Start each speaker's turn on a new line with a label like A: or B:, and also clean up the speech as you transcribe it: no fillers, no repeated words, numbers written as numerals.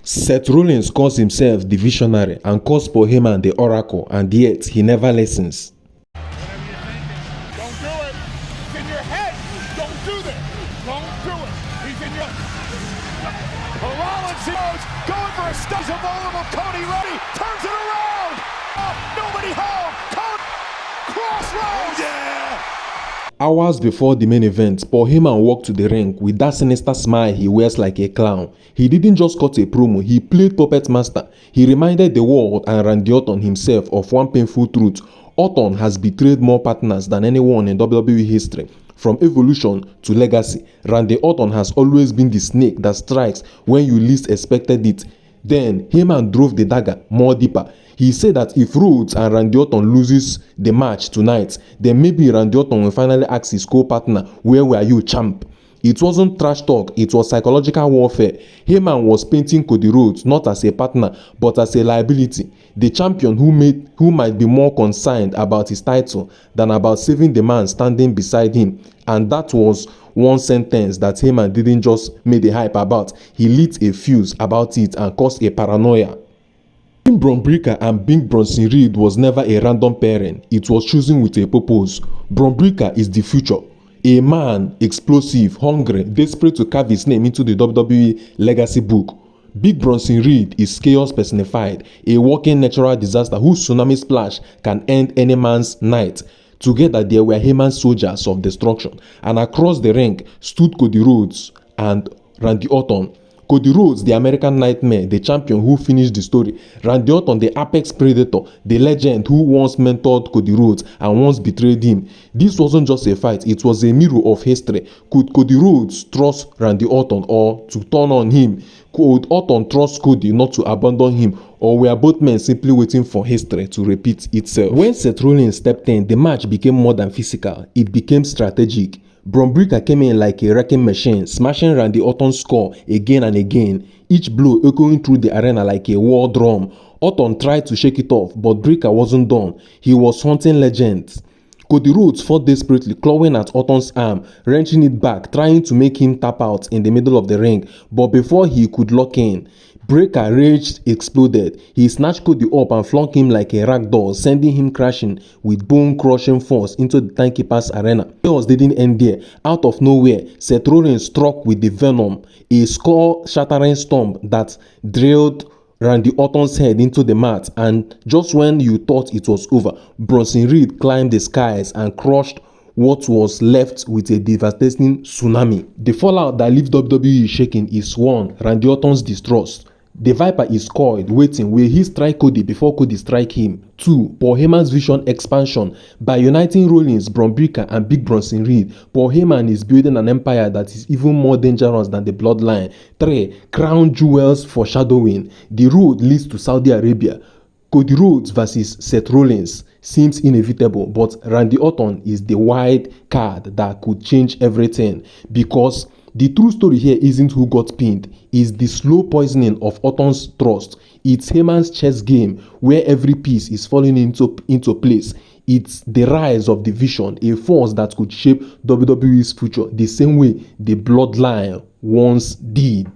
A: Seth Rollins calls himself the visionary and calls Paul Heyman the oracle, and yet he never listens.
B: Don't do it. It's in your head. Don't do this. Don't do it. He's in your... Rollins goes, going for a stun. A vulnerable Cody ready. Turns it around. Nobody home. Cody. Crossroads. Yeah.
A: Hours before the main event, Paul Heyman walked to the ring with that sinister smile he wears like a clown. He didn't just cut a promo, he played puppet master. He reminded the world and Randy Orton himself of one painful truth. Orton has betrayed more partners than anyone in WWE history. From evolution to legacy, Randy Orton has always been the snake that strikes when you least expected it. Then Heyman drove the dagger more deeper. He said that if Rhodes and Randy Orton loses the match tonight, then maybe Randy Orton will finally ask his co-partner, "Where were you, champ?" It wasn't trash talk, it was psychological warfare. Heyman was painting Cody Rhodes not as a partner, but as a liability. The champion who might be more concerned about his title than about saving the man standing beside him. And that was one sentence that Heyman didn't just make a hype about. He lit a fuse about it and caused a paranoia. Being Bron Breakker and being Bronson Reed was never a random pairing. It was chosen with a purpose. Bron Breakker is the future. A man, explosive, hungry, desperate to carve his name into the WWE legacy book. Big Bronson Reed is chaos personified, a walking natural disaster whose tsunami splash can end any man's night. Together they were Heyman's soldiers of destruction, and across the ring stood Cody Rhodes and Randy Orton. Cody Rhodes, the American Nightmare, the champion who finished the story. Randy Orton, the apex predator, the legend who once mentored Cody Rhodes and once betrayed him. This wasn't just a fight, it was a mirror of history. Could Cody Rhodes trust Randy Orton or to turn on him? Could Orton trust Cody not to abandon him? Or were both men simply waiting for history to repeat itself? When Seth Rollins stepped in, the match became more than physical, it became strategic. Bron Breakker came in like a wrecking machine, smashing Randy Orton's skull again and again, each blow echoing through the arena like a war drum. Orton tried to shake it off, but Breakker wasn't done. He was hunting legends. Cody Rhodes fought desperately, clawing at Orton's arm, wrenching it back, trying to make him tap out in the middle of the ring. But before he could lock in, Breakker rage exploded. He snatched Cody up and flung him like a rag doll, sending him crashing with bone-crushing force into the timekeeper's arena. Chaos didn't end there. Out of nowhere, Seth Rollins struck with the Venom, a skull-shattering stomp that drilled Randy Orton's head into the mat, and just when you thought it was over, Bronson Reed climbed the skies and crushed what was left with a devastating tsunami. The fallout that leaves WWE shaking is 1. Randy Orton's distrust. The Viper is coiled, waiting. Will he strike Cody before Cody strike him? 2. Paul Heyman's vision expansion. By uniting Rollins, Bron Breakker, and Big Bronson Reed, Paul Heyman is building an empire that is even more dangerous than the Bloodline. 3. Crown jewels foreshadowing. The road leads to Saudi Arabia. Cody Rhodes versus Seth Rollins seems inevitable, but Randy Orton is the wild card that could change everything, because the true story here isn't who got pinned, it's the slow poisoning of Orton's trust. It's Heyman's chess game where every piece is falling into place. It's the rise of the Vision, a force that could shape WWE's future the same way the Bloodline once did.